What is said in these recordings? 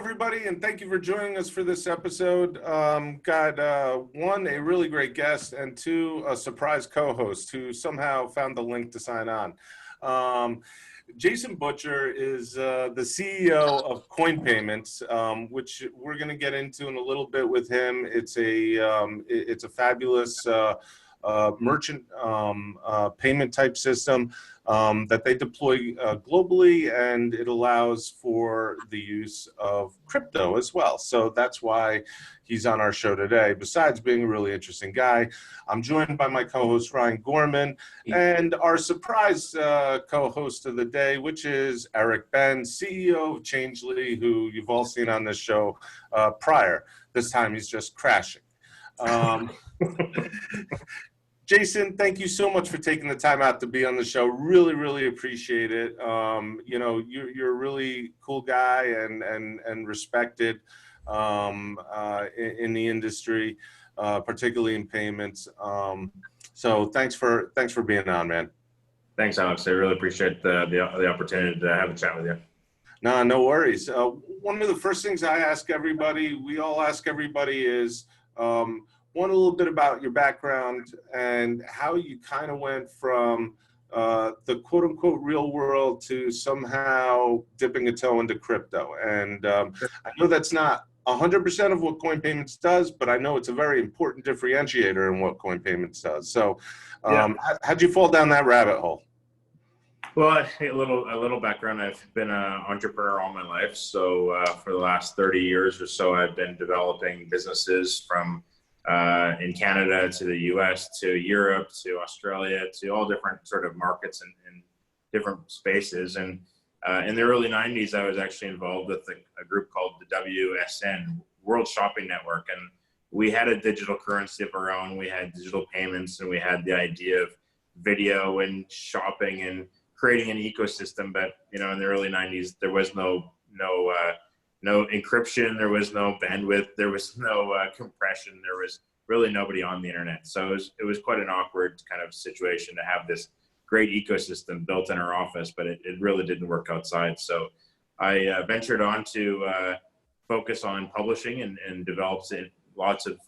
everybody, and thank you for joining us for this episode. Got one, a really great guest, and two, a surprise co-host who somehow found the link to sign on. Jason Butcher is the CEO of CoinPayments, which we're going to get into in a little bit with him. It's a fabulous merchant payment type system that they deploy globally, and it allows for the use of crypto as well. So that's why he's on our show today, besides being a really interesting guy. I'm joined by my co-host Ryan Gorman and our surprise co-host of the day, which is Eric Ben, CEO of Changely, who you've all seen on this show prior. This time he's just crashing. Jason, thank you so much for taking the time out to be on the show. Really, really appreciate it. You know, you're a really cool guy and respected in the industry, particularly in payments. So thanks for being on, man. Thanks, Alex. I really appreciate the opportunity to have a chat with you. No worries. One of the first things I ask everybody, we all ask everybody, is one, a little bit about your background and how you kind of went from the quote unquote real world to somehow dipping a toe into crypto. And I know that's not 100% of what CoinPayments does, but I know it's a very important differentiator in what CoinPayments does. So how'd you fall down that rabbit hole? Well, a little background. I've been an entrepreneur all my life. So for the last 30 years or so, I've been developing businesses from in Canada to the US to Europe to Australia to all different sort of markets and different spaces. And in the early 90s, I was actually involved with a group called the WSN, World Shopping Network. And we had a digital currency of our own. We had digital payments, and we had the idea of video and shopping and creating an ecosystem. But, you know, in the early 90s, there was no encryption, there was no bandwidth, there was no compression, there was really nobody on the internet. So it was quite an awkward kind of situation to have this great ecosystem built in our office, but it really didn't work outside. So I ventured on to focus on publishing and developed lots of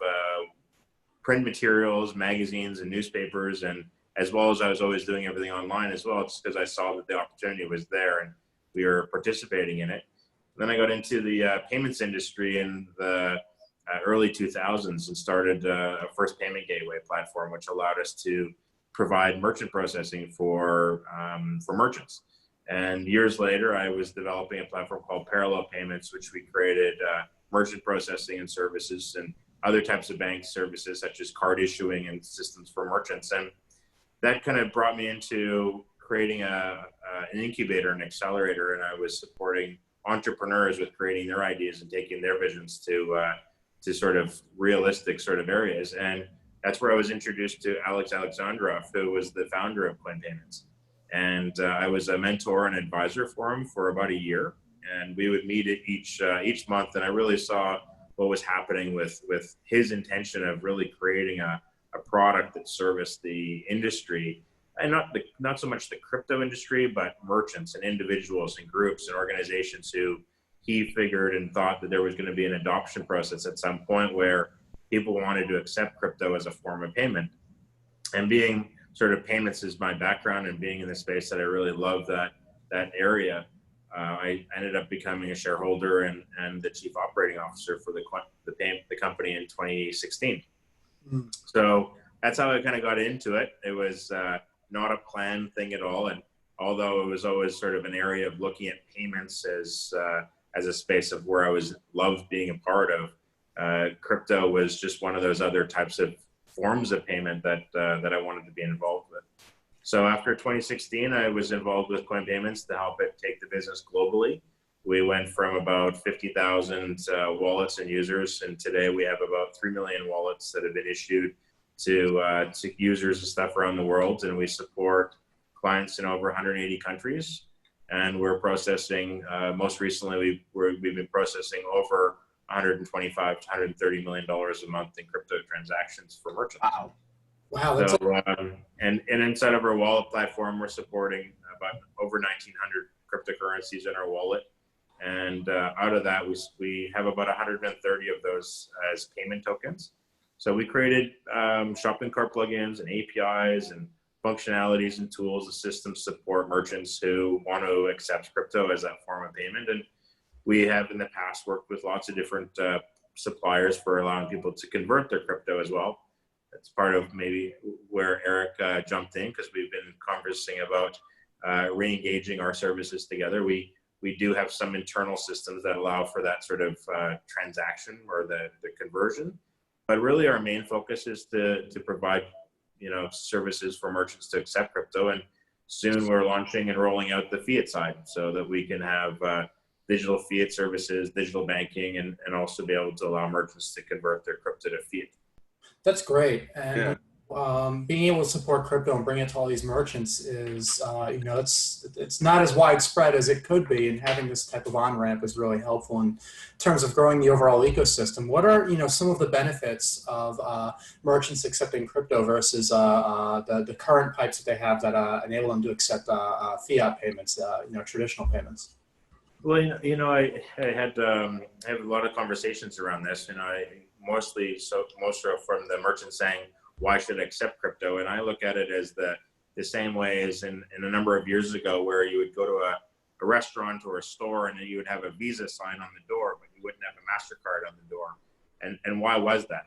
print materials, magazines and newspapers, and as well as I was always doing everything online as well, just because I saw that the opportunity was there and we were participating in it. Then I got into the payments industry in the early 2000s and started a first payment gateway platform, which allowed us to provide merchant processing for merchants. And years later, I was developing a platform called Parallel Payments, which we created merchant processing and services and other types of bank services, such as card issuing and systems for merchants. And that kind of brought me into creating an incubator and accelerator, and I was supporting entrepreneurs with creating their ideas and taking their visions to sort of realistic sort of areas. And that's where I was introduced to Alex Alexandrov, who was the founder of CoinPayments. And I was a mentor and advisor for him for about a year. And we would meet each month. And I really saw what was happening with his intention of really creating a product that serviced the industry, and not so much the crypto industry, but merchants and individuals and groups and organizations who he figured and thought that there was going to be an adoption process at some point where people wanted to accept crypto as a form of payment. And being sort of payments is my background, and being in the space that I really love that area, I ended up becoming a shareholder and the chief operating officer for the company in 2016. So that's how I kind of got into it. It was not a planned thing at all. And although it was always sort of an area of looking at payments as a space of where I loved being a part of, crypto was just one of those other types of forms of payment that I wanted to be involved with. So after 2016, I was involved with CoinPayments to help it take the business globally. We went from about 50,000 wallets and users, and today we have about 3 million wallets that have been issued to users and stuff around the world, and we support clients in over 180 countries. And we're processing, most recently, we've been processing over 125 to 130 million dollars a month in crypto transactions for merchants. Wow. That's and inside of our wallet platform, we're supporting about over 1,900 cryptocurrencies in our wallet. And out of that, we have about 130 of those as payment tokens. So we created shopping cart plugins and APIs and functionalities and tools, the system support merchants who want to accept crypto as that form of payment. And we have in the past worked with lots of different suppliers for allowing people to convert their crypto as well. That's part of maybe where Eric jumped in, because we've been conversing about re-engaging our services together. We do have some internal systems that allow for that sort of transaction or the conversion. But really our main focus is to provide, services for merchants to accept crypto. And soon we're launching and rolling out the fiat side so that we can have digital fiat services, digital banking, and also be able to allow merchants to convert their crypto to fiat. That's great. And Yeah. being able to support crypto and bring it to all these merchants is, it's not as widespread as it could be, and having this type of on-ramp is really helpful in terms of growing the overall ecosystem. What are, some of the benefits of merchants accepting crypto versus the current pipes that they have that enable them to accept fiat payments, traditional payments? Well, I had I have a lot of conversations around this, and most are from the merchants saying, why should I accept crypto? And I look at it as the same way as in a number of years ago, where you would go to a restaurant or a store and you would have a Visa sign on the door, but you wouldn't have a MasterCard on the door. And why was that?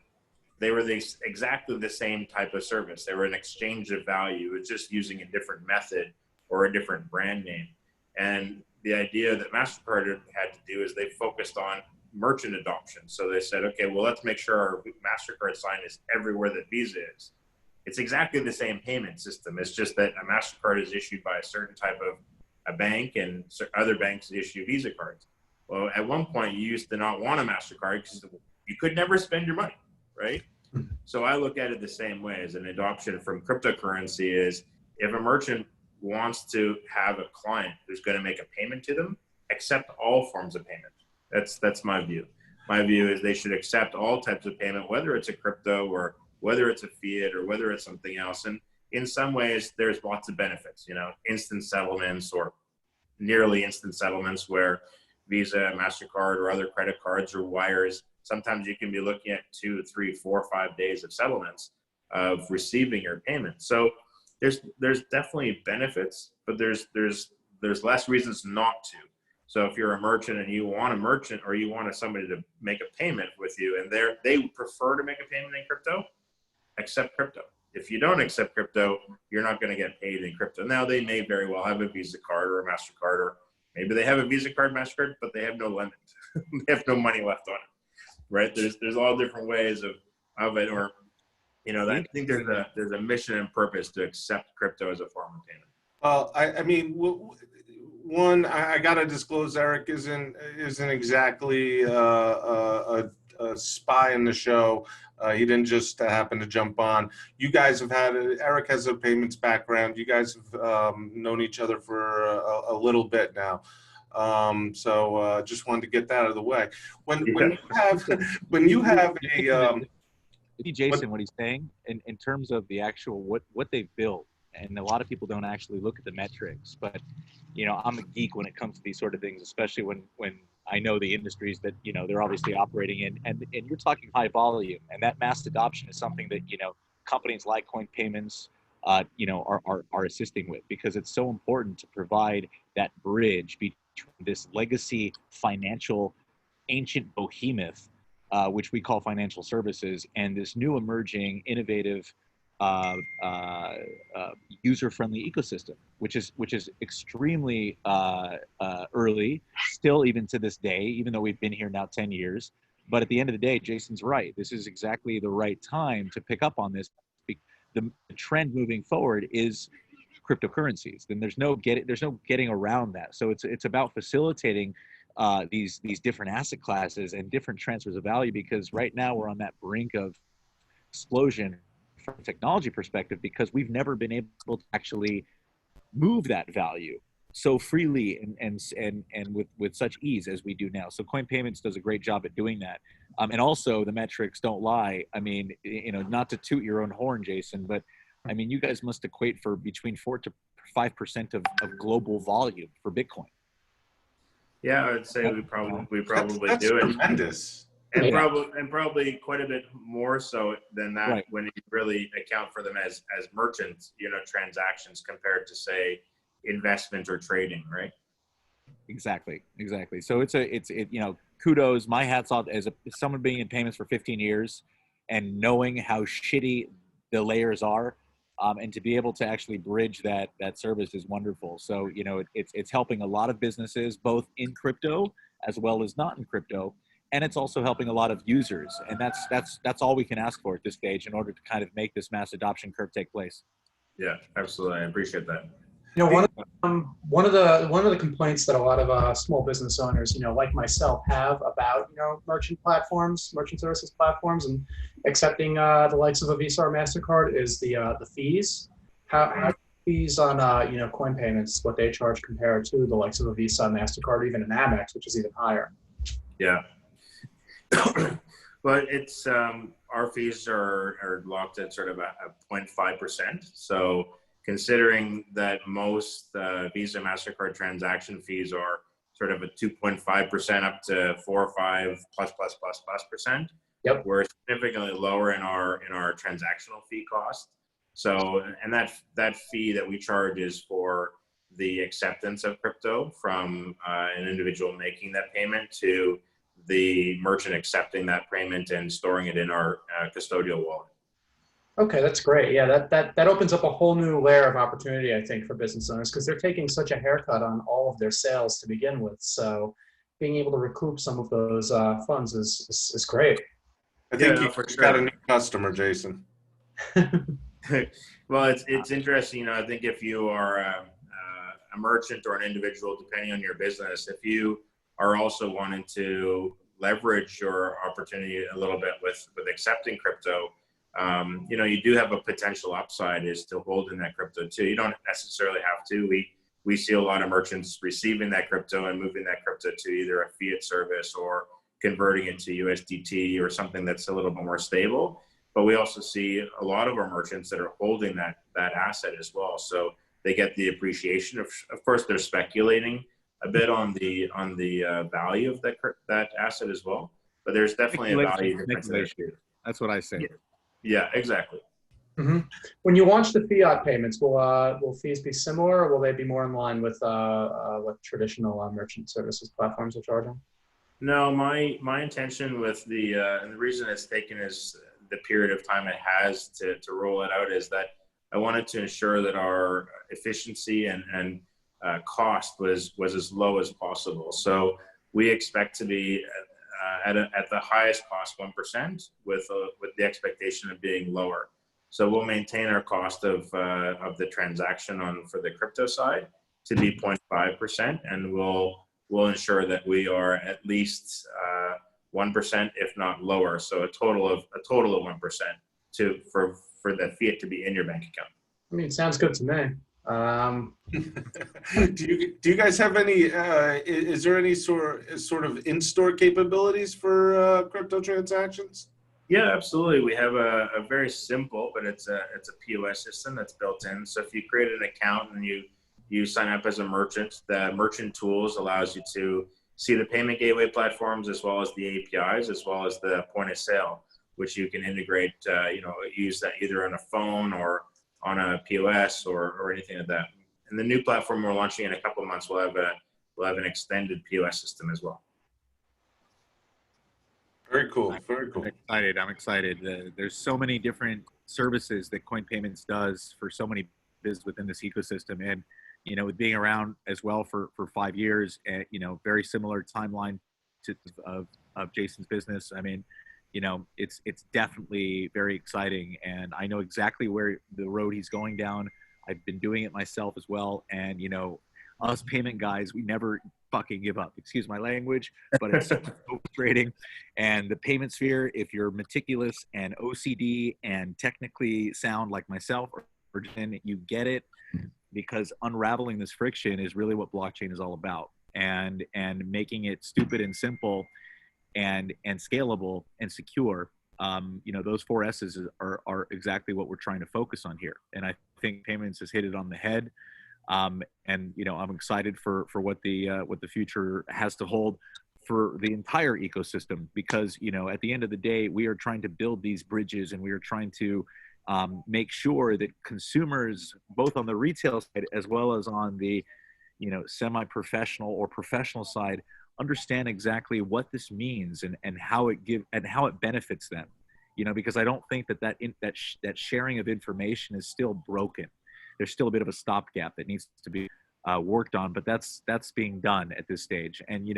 They were exactly the same type of service. They were an exchange of value. It's just using a different method or a different brand name. And the idea that MasterCard had to do is they focused on merchant adoption. So they said, okay, well, let's make sure our MasterCard sign is everywhere that Visa is. It's exactly the same payment system. It's just that a MasterCard is issued by a certain type of a bank, and other banks issue Visa cards. Well, at one point, you used to not want a MasterCard because you could never spend your money, right? So I look at it the same way as an adoption from cryptocurrency is, if a merchant wants to have a client who's going to make a payment to them, accept all forms of payment. That's my view. My view is they should accept all types of payment, whether it's a crypto or whether it's a fiat or whether it's something else. And in some ways, there's lots of benefits, instant settlements or nearly instant settlements where Visa, MasterCard, or other credit cards or wires, sometimes you can be looking at 2, 3, 4, 5 days of settlements of receiving your payment. So there's definitely benefits, but there's less reasons not to. So if you're a merchant and you want a merchant or you want somebody to make a payment with you and they prefer to make a payment in crypto, accept crypto. If you don't accept crypto, you're not going to get paid in crypto. Now, they may very well have a Visa card or a MasterCard, or maybe they have a Visa card, MasterCard, but they have no limit. They have no money left on it, right? There's all different ways of it, or, I think there's a mission and purpose to accept crypto as a form of payment. Well, I mean, one, I gotta disclose, Eric isn't exactly a spy in the show. He didn't just happen to jump on. You guys have Eric has a payments background. You guys have known each other for a little bit now. So just wanted to get that out of the way. When you have a Jason, what he's saying in terms of the actual what they've built, and a lot of people don't actually look at the metrics, but I'm a geek when it comes to these sort of things, especially when I know the industries that they're obviously operating in, and you're talking high volume, and that mass adoption is something that companies like CoinPayments are assisting with, because it's so important to provide that bridge between this legacy financial ancient behemoth, which we call financial services, and this new emerging innovative user-friendly ecosystem, which is extremely early still, even to this day, even though we've been here now 10 years. But at the end of the day, Jason's right. This is exactly the right time to pick up on this. The trend moving forward is cryptocurrencies. Then there's no getting around that. So it's about facilitating these different asset classes and different transfers of value, because right now we're on that brink of explosion from a technology perspective, because we've never been able to actually move that value so freely and with such ease as we do now. So CoinPayments does a great job at doing that. And also the metrics don't lie. I mean, not to toot your own horn, Jason, but I mean, you guys must equate for between 4 to 5% of global volume for Bitcoin. Yeah, I would say we probably That's do it. tremendous. And Yeah. probably quite a bit more so than that Right. when you really account for them as merchant, transactions compared to say investment or trading, right? Exactly. So kudos, my hats off as someone being in payments for 15 years and knowing how shitty the layers are, and to be able to actually bridge that service is wonderful. So it's helping a lot of businesses both in crypto as well as not in crypto, and it's also helping a lot of users, and that's all we can ask for at this stage in order to kind of make this mass adoption curve take place. Yeah, absolutely. I appreciate that. One of the complaints that a lot of small business owners, like myself, have about merchant services platforms, and accepting the likes of a Visa or Mastercard is the fees. How fees on CoinPayments, what they charge compared to the likes of a Visa, Mastercard, even an Amex, which is even higher. Yeah. But it's our fees are locked at sort of a 0.5%. So considering that most Visa MasterCard transaction fees are sort of a 2.5% up to 4 or 5 plus percent. Yep. We're significantly lower in our transactional fee cost. So, and that fee that we charge is for the acceptance of crypto from an individual making that payment to the merchant accepting that payment and storing it in our custodial wallet. Okay, that's great. Yeah, that opens up a whole new layer of opportunity, I think, for business owners, because they're taking such a haircut on all of their sales to begin with. So being able to recoup some of those funds is great. I think you for just sure. got a new customer, Jason. Well, it's interesting. I think if you are a merchant or an individual, depending on your business, if you are also wanting to leverage your opportunity a little bit with accepting crypto, you do have a potential upside is to hold in that crypto too. You don't necessarily have to. We see a lot of merchants receiving that crypto and moving that crypto to either a fiat service or converting it to USDT or something that's a little bit more stable. But we also see a lot of our merchants that are holding that asset as well. So they get the appreciation. Of course, they're speculating a bit on the value of that asset as well. But there's definitely a value difference there too. That's what I say. Yeah, exactly. Mm-hmm. When you launch the fiat payments, will fees be similar, or will they be more in line with what traditional merchant services platforms are charging? No, my intention with and the reason it's taken is the period of time it has to roll it out is that I wanted to ensure that our efficiency and cost was as low as possible. So we expect to be at the highest cost 1% with the expectation of being lower. So we'll maintain our cost of the transaction for the crypto side to be 0.5%, and we'll ensure that we are at least 1%, if not lower. So a total of 1% for the fiat to be in your bank account. I mean, it sounds good to me. Do you guys have any? Is there any sort of in-store capabilities for crypto transactions? Yeah, absolutely. We have a very simple, but it's a POS system that's built in. So if you create an account and you sign up as a merchant, the merchant tools allows you to see the payment gateway platforms as well as the APIs as well as the point of sale, which you can integrate. Use that either on a phone or on a POS or anything like that. And the new platform we're launching in a couple of months, we'll have an extended POS system as well. Very cool. Very cool. I'm excited. There's so many different services that CoinPayments does for so many businesses within this ecosystem. And, with being around as well for 5 years, and, very similar timeline of Jason's business. I mean, it's definitely very exciting, and I know exactly where the road he's going down. I've been doing it myself as well. And, us payment guys, we never fucking give up. Excuse my language, but it's so frustrating. And the payment sphere, if you're meticulous and OCD and technically sound like myself, or you get it, because unraveling this friction is really what blockchain is all about, and making it stupid and simple and scalable and secure. Those 4 S's are exactly what we're trying to focus on here. And I think payments has hit it on the head. And I'm excited for what the future has to hold for the entire ecosystem, because at the end of the day, we are trying to build these bridges, and we are trying to make sure that consumers, both on the retail side as well as on the semi-professional or professional side, understand exactly what this means and how it benefits them. Because I don't think that sharing of information is still broken. There's still a bit of a stopgap that needs to be worked on, but that's being done at this stage. And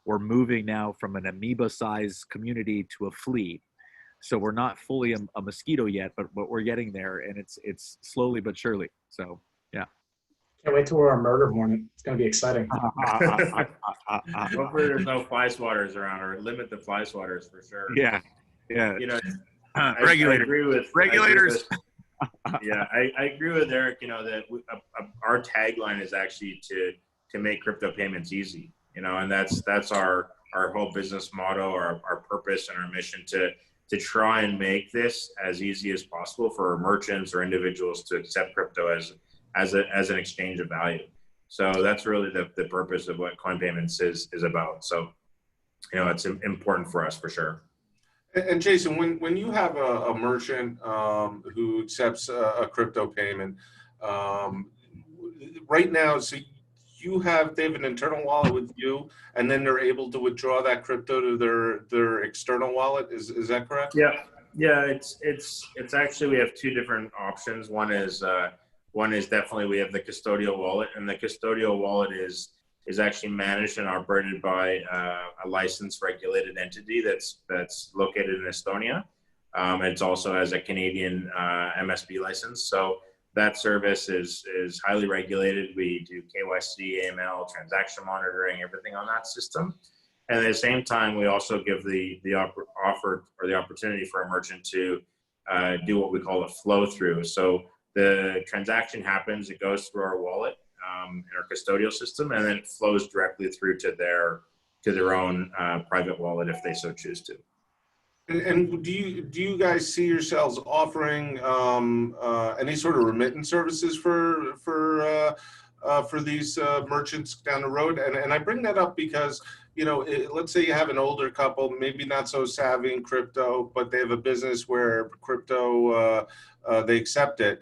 we're moving now from an amoeba-sized community to a flea. So we're not fully a mosquito yet, but we're getting there, and it's slowly but surely. So yeah. Can't wait till we're a murder hornet. It's going to be exciting. Hopefully there's no fly swatters around, or limit the fly swatters for sure. Yeah. Regulators. I agree with regulators. I agree with Eric. That our tagline is actually to make crypto payments easy. And that's our whole business motto, our purpose, and our mission to try and make this as easy as possible for merchants or individuals to accept crypto as an exchange of value. So that's really the purpose of what CoinPayments is about. So, it's important for us for sure. And Jason, when you have a merchant who accepts a crypto payment, right now, so they have an internal wallet with you, and then they're able to withdraw that crypto to their external wallet. Is that correct? Yeah. It's actually, we have two different options. One is definitely, we have the custodial wallet, and the custodial wallet is actually managed and operated by a licensed regulated entity that's located in Estonia. It's also has a Canadian MSB license. So that service is highly regulated. We do KYC, AML, transaction monitoring, everything on that system. And at the same time, we also give the offer or the opportunity for a merchant to do what we call a flow through. So the transaction happens, it goes through our wallet in our custodial system, and then it flows directly through to their own private wallet if they so choose to. And do you guys see yourselves offering any sort of remittance services for these merchants down the road? And I bring that up because let's say you have an older couple, maybe not so savvy in crypto, but they have a business where crypto they accept it.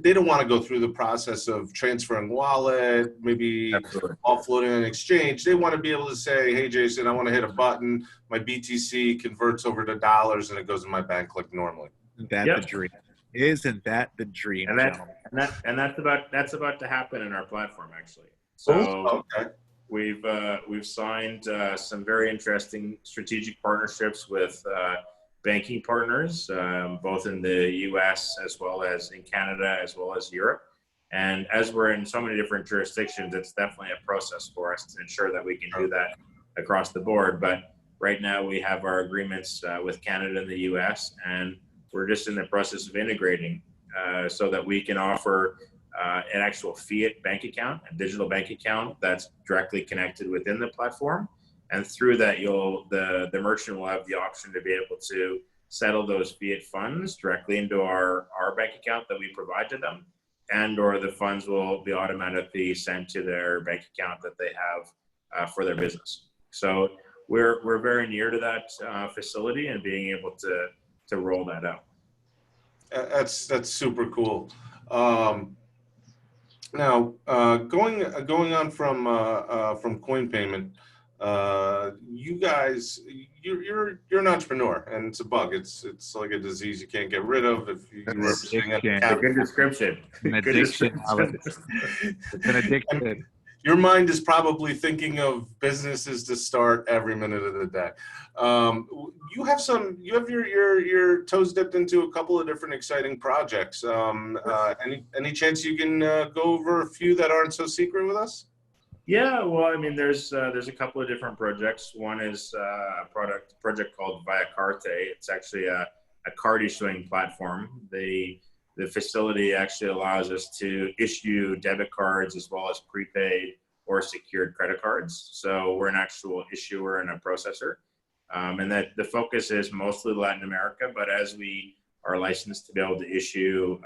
They don't want to go through the process of transferring wallet, maybe Absolutely. offloading an exchange. They want to be able to say, hey, Jason, I want to hit a button. My BTC converts over to dollars and it goes in my bank like normally. Isn't that the dream? Isn't that the dream? And that's about to happen in our platform, actually. So we've signed some very interesting strategic partnerships with banking partners, both in the US as well as in Canada, as well as Europe. And as we're in so many different jurisdictions, it's definitely a process for us to ensure that we can do that across the board. But right now we have our agreements with Canada and the US, and we're just in the process of integrating so that we can offer an actual fiat bank account, a digital bank account that's directly connected within the platform. And through that, the merchant will have the option to be able to settle those fiat funds directly into our bank account that we provide to them, and or the funds will be automatically sent to their bank account that they have for their business. So we're very near to that facility and being able to roll that out. That's super cool. Now, going on from CoinPayment, you guys, you're an entrepreneur, and it's a bug. It's like a disease you can't get rid of. If you were sitting at the Good description. An addiction. It's an addiction. Your mind is probably thinking of businesses to start every minute of the day. You have your toes dipped into a couple of different exciting projects. Any chance you can go over a few that aren't so secret with us? Yeah, well, I mean, there's a couple of different projects. One is a project called Via Carte. It's actually a card issuing platform. The facility actually allows us to issue debit cards as well as prepaid or secured credit cards. So we're an actual issuer and a processor. And that the focus is mostly Latin America, but as we are licensed to be able to issue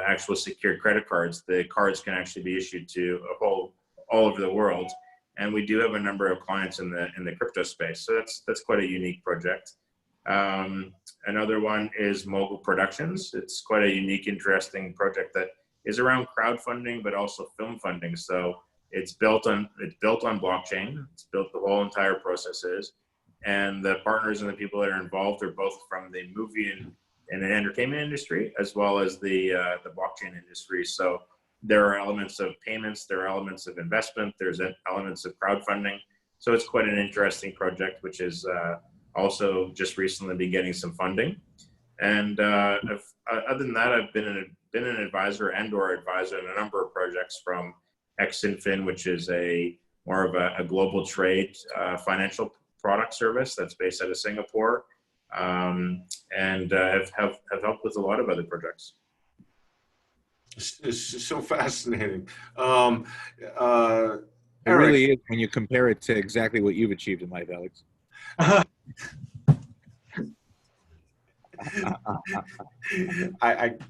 actual secured credit cards. The cards can actually be issued to all over the world, and we do have a number of clients in the crypto space. So that's quite a unique project. Another one is Mogul Productions. It's quite a unique, interesting project that is around crowdfunding, but also film funding. So it's built on blockchain. It's built, the whole entire process is, and the partners and the people that are involved are both from the movie and the entertainment industry, as well as the blockchain industry. So there are elements of payments, there are elements of investment, there's elements of crowdfunding. So it's quite an interesting project, which is also just recently been getting some funding. And other than that, I've been an advisor and/or advisor in a number of projects, from Exinfin, which is more of a global trade financial product service that's based out of Singapore, and have helped with a lot of other projects. It's so fascinating. It really is when you compare it to exactly what you've achieved in life, Alex.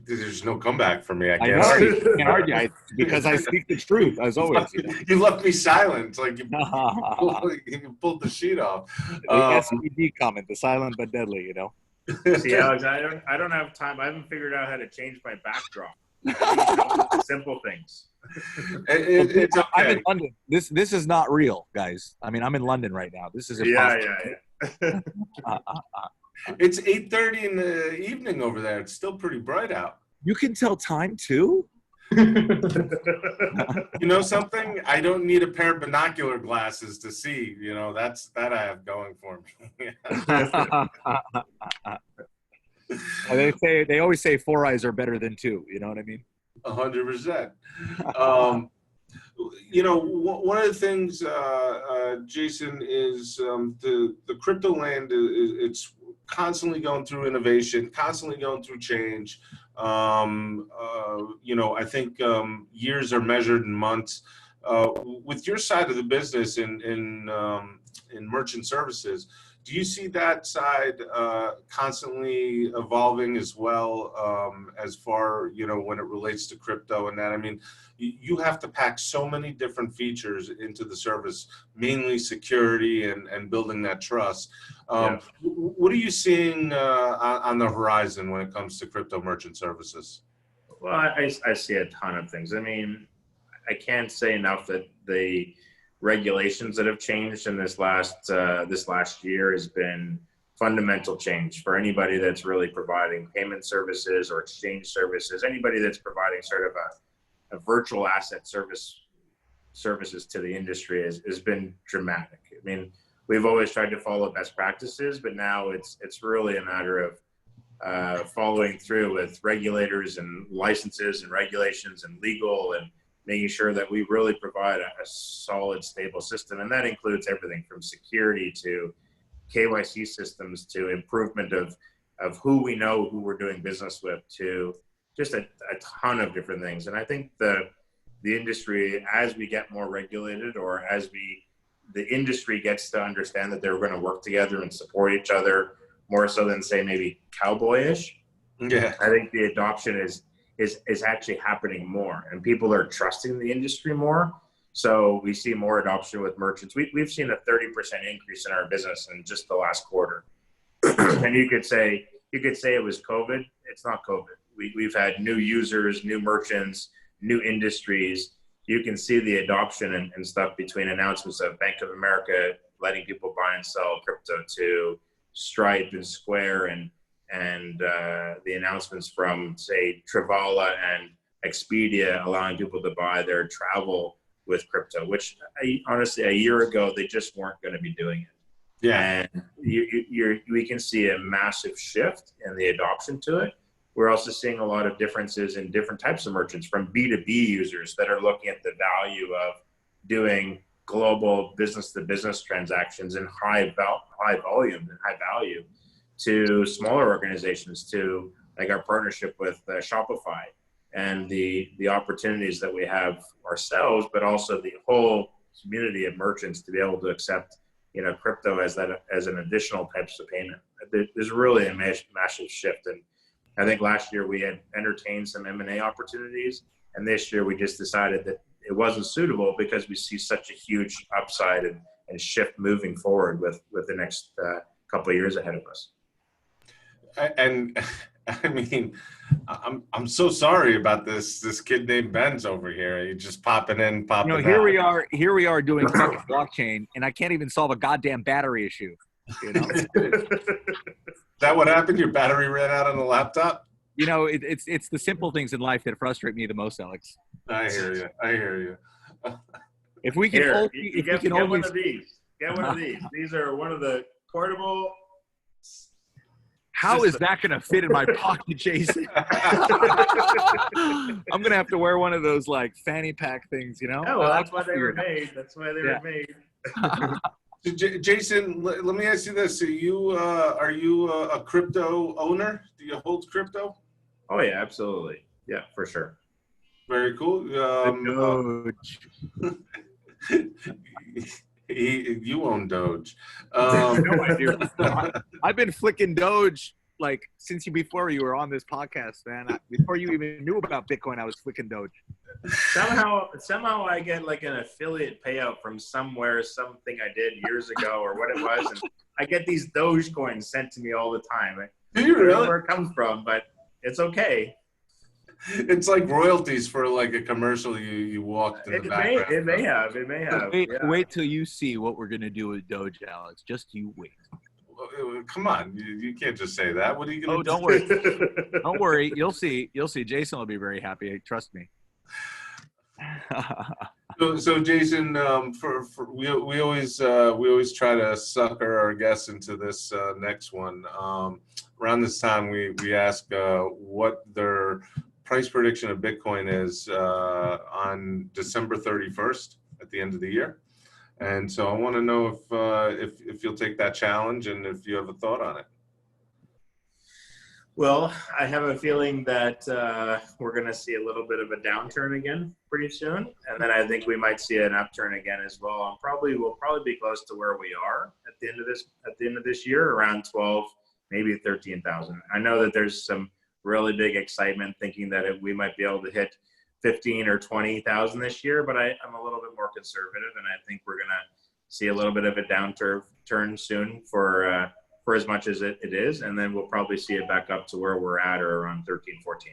There's no comeback for me. I can't argue because I speak the truth, as always. You left me silent, like you pulled the sheet off. The SVD comment, the silent but deadly, you know. See, Alex, I don't have time. I haven't figured out how to change my backdrop. Simple things. It's okay. I'm in London. This is not real, guys. I mean, I'm in London right now. This is impossible. Yeah. It's 8:30 in the evening over there. It's still pretty bright out. You can tell time too? You know something? I don't need a pair of binocular glasses to see. You know, that I have going for me. They always say 4 eyes are better than 2. You know what I mean? 100%. You know, one of the things, Jason, is the crypto land it's constantly going through innovation, constantly going through change. You know, I think years are measured in months. With your side of the business in merchant services, do you see that side constantly evolving as well, as far, you know, when it relates to crypto and that? I mean, you have to pack so many different features into the service, mainly security and building that trust. What are you seeing on the horizon when it comes to crypto merchant services? Well, I see a ton of things. I mean, I can't say enough that the regulations that have changed in this last year has been fundamental change for anybody that's really providing payment services or exchange services. Anybody that's providing sort of a virtual asset services to the industry has been dramatic. I mean, we've always tried to follow best practices, but now it's really a matter of following through with regulators and licenses and regulations and legal, and making sure that we really provide a solid, stable system. And that includes everything from security to KYC systems to improvement of who we know, who we're doing business with, to just a ton of different things. And I think the industry, as we get more regulated, or as the industry gets to understand that they're going to work together and support each other more so than, say, maybe cowboyish. Yeah, I think the adoption is actually happening more, and people are trusting the industry more. So we see more adoption with merchants. We've seen a 30% increase in our business in just the last quarter. And you could say it was COVID. It's not COVID. We've had new users, new merchants, new industries. You can see the adoption and stuff between announcements of Bank of America letting people buy and sell crypto, to Stripe and Square, and the announcements from, say, Travala and Expedia allowing people to buy their travel with crypto, which honestly, a year ago, they just weren't going to be doing it. Yeah. And we can see a massive shift in the adoption to it. We're also seeing a lot of differences in different types of merchants, from B2B users that are looking at the value of doing global business-to-business transactions in high volume and high value, to smaller organizations, to like our partnership with Shopify, and the opportunities that we have ourselves, but also the whole community of merchants to be able to accept, you know, crypto as an additional types of payment. There's really a massive shift, I think last year we had entertained some M&A opportunities, and this year we just decided that it wasn't suitable because we see such a huge upside and shift moving forward with the next couple of years ahead of us. And I mean, I'm so sorry about this kid named Ben's over here. He's just popping in, popping out. Here we are doing fucking blockchain, and I can't even solve a goddamn battery issue. You know? Is that what happened? Your battery ran out on the laptop? You know, it's the simple things in life that frustrate me the most, Alex. I hear you. I hear you. If we can, get one of these. Get one of these. These are one of the portable. How is that going to fit in my pocket, Jason? I'm going to have to wear one of those like fanny pack things, you know? Oh, well, that's why they were made. That's why they were made. So, Jason, let me ask you this: are you a crypto owner? Do you hold crypto? Oh yeah, absolutely. Yeah, for sure. Very cool. You own Doge. No, I do. I've been flicking Doge like before you were on this podcast, man. Before you even knew about Bitcoin, I was flicking Doge. Somehow I get like an affiliate payout from somewhere, something I did years ago or what it was, and I get these Doge coins sent to me all the time. Do you really? I don't know where it comes from, but it's okay. It's like royalties for like a commercial you walked in the background. It may have. Wait till you see what we're gonna do with Doge, Alex. Just you wait. Come on, you can't just say that. What are you gonna do? Don't worry. Don't worry. You'll see. Jason will be very happy. Trust me. So Jason, we always try to sucker our guests into this next one. Around this time, we ask what their price prediction of Bitcoin is on December 31st at the end of the year, and so I want to know if you'll take that challenge and if you have a thought on it. Well, I have a feeling that we're going to see a little bit of a downturn again pretty soon, and then I think we might see an upturn again as well. We'll probably be close to where we are at the end of this year, around 12, maybe 13,000. I know that there's some really big excitement thinking that we might be able to hit 15 or 20,000 this year, but I'm a little bit more conservative, and I think we're going to see a little bit of a downturn soon for as much as it is, and then we'll probably see it back up to where we're at, or around 13, 14.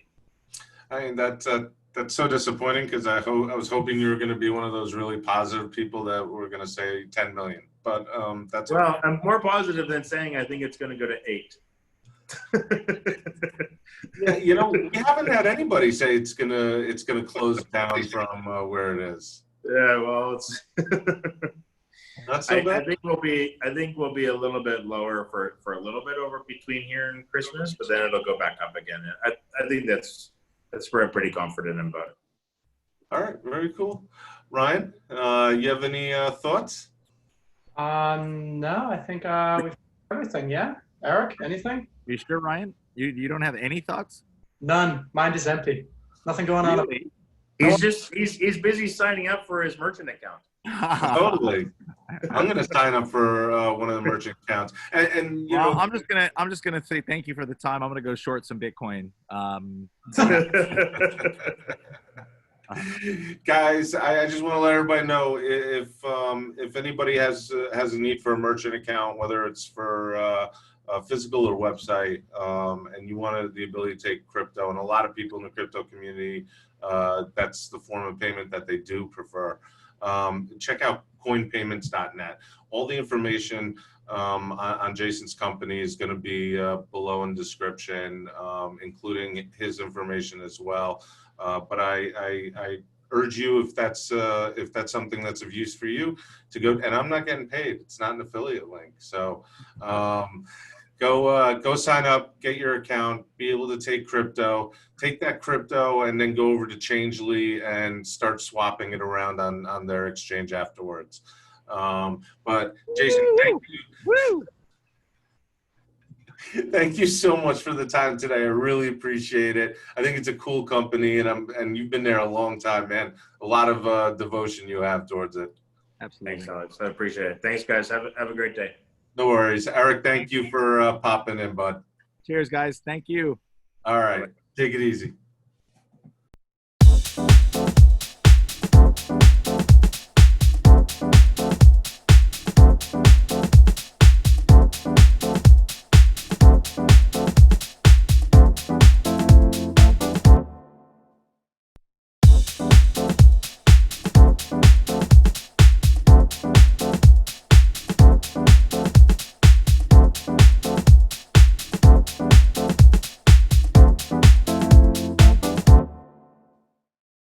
I mean, that's so disappointing because I was hoping you were going to be one of those really positive people that were going to say 10 million, but that's well, I'm more positive than saying I think it's going to go to 8. Yeah, we haven't had anybody say it's gonna close down from where it is. Yeah, well, it's not so bad. I think we'll be a little bit lower for a little bit over between here and Christmas, but then it'll go back up again. I think that's where I'm pretty confident about it. All right, very cool. Ryan, you have any thoughts? No, I think we've everything. Yeah, Eric, anything? You sure, Ryan? You don't have any thoughts? None. Mind is empty. Nothing going on. Really? He's busy signing up for his merchant account. Totally. I'm gonna sign up for one of the merchant accounts, and you know, I'm just gonna say thank you for the time. I'm gonna go short some Bitcoin. Guys, I just want to let everybody know if anybody has a need for a merchant account, whether it's for a physical or website, and you wanted the ability to take crypto, and a lot of people in the crypto community, that's the form of payment that they do prefer. Check out CoinPayments.net. All the information on Jason's company is going to be below in description, including his information as well. But I urge you, if that's something that's of use for you, to go. And I'm not getting paid; it's not an affiliate link. So go sign up, get your account, be able to take crypto, take that crypto, and then go over to Changely and start swapping it around on their exchange afterwards. But Jason, thank you. Woo! Thank you so much for the time today. I really appreciate it. I think it's a cool company, and you've been there a long time, man. A lot of devotion you have towards it. Absolutely. Thanks, Alex. I appreciate it. Thanks, guys. Have a great day. No worries. Eric, thank you for popping in, bud. Cheers, guys. Thank you. All right. Take it easy.